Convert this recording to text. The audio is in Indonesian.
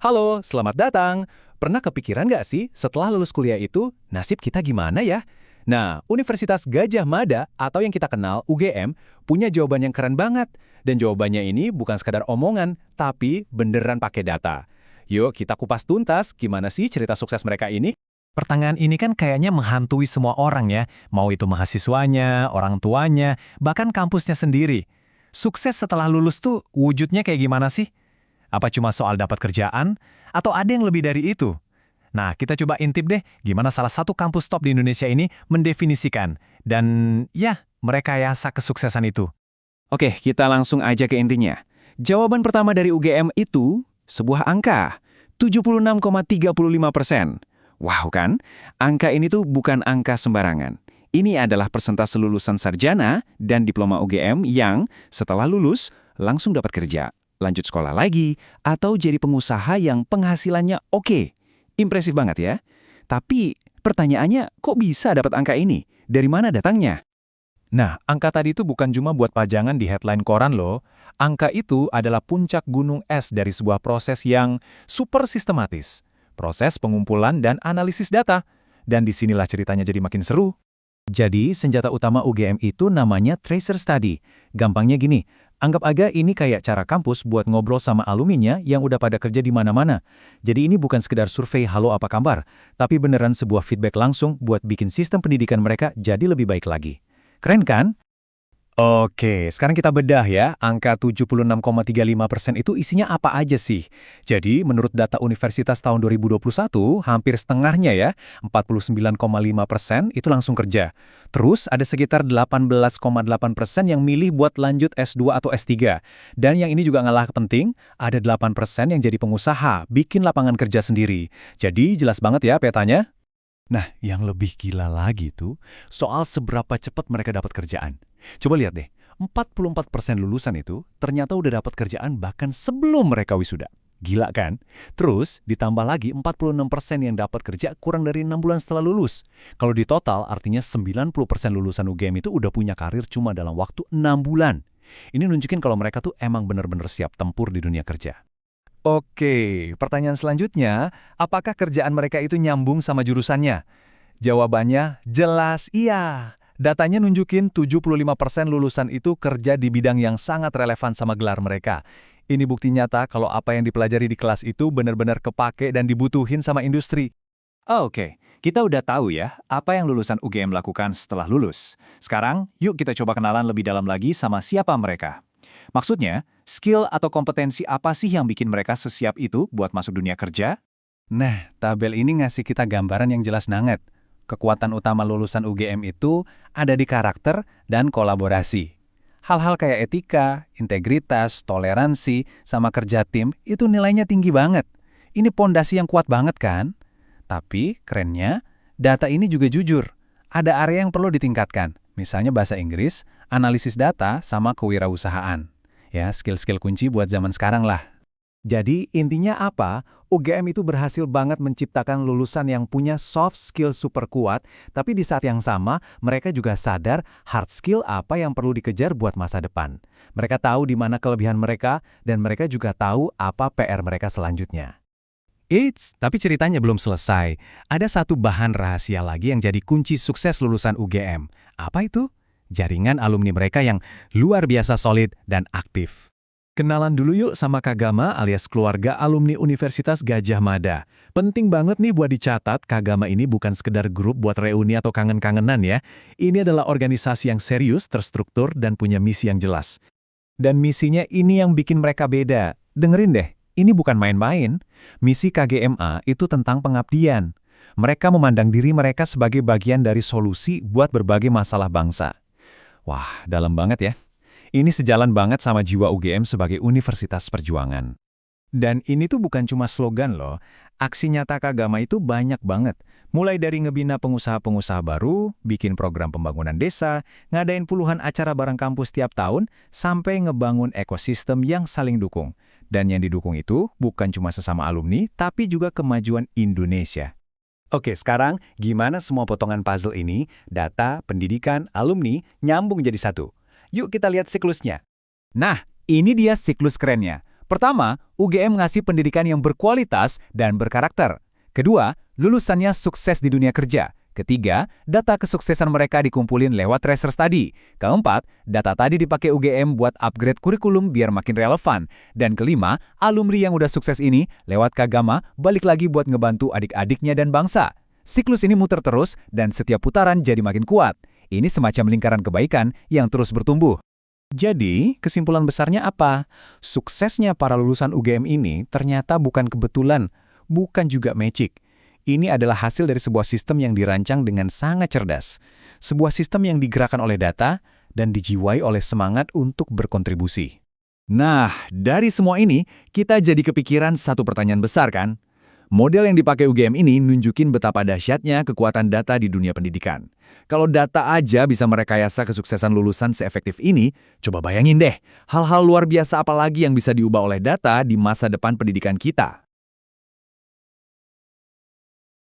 Halo, selamat datang. Pernah kepikiran nggak sih setelah lulus kuliah itu, nasib kita gimana ya? Nah, Universitas Gajah Mada atau yang kita kenal UGM punya jawaban yang keren banget. Dan jawabannya ini bukan sekadar omongan, tapi beneran pakai data. Yuk kita kupas tuntas gimana sih cerita sukses mereka ini? Pertanyaan ini kan kayaknya menghantui semua orang ya, mau itu mahasiswanya, orang tuanya, bahkan kampusnya sendiri. Sukses setelah lulus tuh wujudnya kayak gimana sih? Apa cuma soal dapat kerjaan? Atau ada yang lebih dari itu? Nah, kita coba intip deh gimana salah satu kampus top di Indonesia ini mendefinisikan. Dan ya, merekayasa kesuksesan itu. Oke, kita langsung aja ke intinya. Jawaban pertama dari UGM itu sebuah angka, 76,35%. Wow kan? Angka ini tuh bukan angka sembarangan. Ini adalah persentase lulusan sarjana dan diploma UGM yang setelah lulus langsung dapat kerja, lanjut sekolah lagi, atau jadi pengusaha yang penghasilannya oke. Impresif banget ya. Tapi pertanyaannya, kok bisa dapat angka ini? Dari mana datangnya? Nah, angka tadi itu bukan cuma buat pajangan di headline koran loh. Angka itu adalah puncak gunung es dari sebuah proses yang super sistematis. Proses pengumpulan dan analisis data. Dan disinilah ceritanya jadi makin seru. Jadi, senjata utama UGM itu namanya tracer study. Gampangnya gini, anggap aja ini kayak cara kampus buat ngobrol sama alumninya yang udah pada kerja di mana-mana. Jadi ini bukan sekedar survei halo apa kabar, tapi beneran sebuah feedback langsung buat bikin sistem pendidikan mereka jadi lebih baik lagi. Keren kan? Oke, sekarang kita bedah ya, angka 76,35% itu isinya apa aja sih? Jadi, menurut data Universitas tahun 2021, hampir setengahnya ya, 49,5% itu langsung kerja. Terus ada sekitar 18,8% yang milih buat lanjut S2 atau S3. Dan yang ini juga ngalah penting, ada 8% yang jadi pengusaha, bikin lapangan kerja sendiri. Jadi, jelas banget ya petanya. Nah, yang lebih gila lagi tuh, soal seberapa cepat mereka dapat kerjaan. Coba lihat deh, 44% lulusan itu ternyata udah dapat kerjaan bahkan sebelum mereka wisuda. Gila kan? Terus ditambah lagi 46% yang dapat kerja kurang dari 6 bulan setelah lulus. Kalau di total artinya 90% lulusan UGM itu udah punya karir cuma dalam waktu 6 bulan. Ini nunjukin kalau mereka tuh emang bener-bener siap tempur di dunia kerja. Oke, pertanyaan selanjutnya, apakah kerjaan mereka itu nyambung sama jurusannya? Jawabannya jelas iya. Datanya nunjukin 75% lulusan itu kerja di bidang yang sangat relevan sama gelar mereka. Ini bukti nyata kalau apa yang dipelajari di kelas itu benar-benar kepake dan dibutuhin sama industri. Oke, kita udah tahu ya apa yang lulusan UGM lakukan setelah lulus. Sekarang, yuk kita coba kenalan lebih dalam lagi sama siapa mereka. Maksudnya, skill atau kompetensi apa sih yang bikin mereka sesiap itu buat masuk dunia kerja? Nah, tabel ini ngasih kita gambaran yang jelas banget. Kekuatan utama lulusan UGM itu ada di karakter dan kolaborasi. Hal-hal kayak etika, integritas, toleransi, sama kerja tim itu nilainya tinggi banget. Ini pondasi yang kuat banget kan? Tapi, kerennya, data ini juga jujur. Ada area yang perlu ditingkatkan, misalnya bahasa Inggris, analisis data, sama kewirausahaan. Ya, skill-skill kunci buat zaman sekarang lah. Jadi, intinya apa? UGM itu berhasil banget menciptakan lulusan yang punya soft skill super kuat, tapi di saat yang sama, mereka juga sadar hard skill apa yang perlu dikejar buat masa depan. Mereka tahu di mana kelebihan mereka, dan mereka juga tahu apa PR mereka selanjutnya. Eits, tapi ceritanya belum selesai. Ada satu bahan rahasia lagi yang jadi kunci sukses lulusan UGM. Apa itu? Jaringan alumni mereka yang luar biasa solid dan aktif. Kenalan dulu yuk sama Kagama alias keluarga alumni Universitas Gajah Mada. Penting banget nih buat dicatat, Kagama ini bukan sekedar grup buat reuni atau kangen-kangenan ya. Ini adalah organisasi yang serius, terstruktur, dan punya misi yang jelas. Dan misinya ini yang bikin mereka beda. Dengerin deh, ini bukan main-main. Misi KGMA itu tentang pengabdian. Mereka memandang diri mereka sebagai bagian dari solusi buat berbagai masalah bangsa. Wah, dalam banget ya. Ini sejalan banget sama jiwa UGM sebagai universitas perjuangan. Dan ini tuh bukan cuma slogan loh. Aksi nyata Kagama itu banyak banget. Mulai dari ngebina pengusaha-pengusaha baru, bikin program pembangunan desa, ngadain puluhan acara bareng kampus tiap tahun, sampai ngebangun ekosistem yang saling dukung. Dan yang didukung itu bukan cuma sesama alumni, tapi juga kemajuan Indonesia. Oke, sekarang gimana semua potongan puzzle ini, data, pendidikan, alumni, nyambung jadi satu? Yuk kita lihat siklusnya. Nah, ini dia siklus kerennya. Pertama, UGM ngasih pendidikan yang berkualitas dan berkarakter. Kedua, lulusannya sukses di dunia kerja. Ketiga, data kesuksesan mereka dikumpulin lewat tracer study. Keempat, data tadi dipakai UGM buat upgrade kurikulum biar makin relevan. Dan kelima, alumni yang udah sukses ini lewat Kagama balik lagi buat ngebantu adik-adiknya dan bangsa. Siklus ini muter terus dan setiap putaran jadi makin kuat. Ini semacam lingkaran kebaikan yang terus bertumbuh. Jadi, kesimpulan besarnya apa? Suksesnya para lulusan UGM ini ternyata bukan kebetulan, bukan juga magic. Ini adalah hasil dari sebuah sistem yang dirancang dengan sangat cerdas. Sebuah sistem yang digerakkan oleh data dan dijiwai oleh semangat untuk berkontribusi. Nah, dari semua ini, kita jadi kepikiran satu pertanyaan besar kan? Model yang dipakai UGM ini nunjukin betapa dahsyatnya kekuatan data di dunia pendidikan. Kalau data aja bisa merekayasa kesuksesan lulusan seefektif ini, coba bayangin deh, hal-hal luar biasa apa lagi yang bisa diubah oleh data di masa depan pendidikan kita.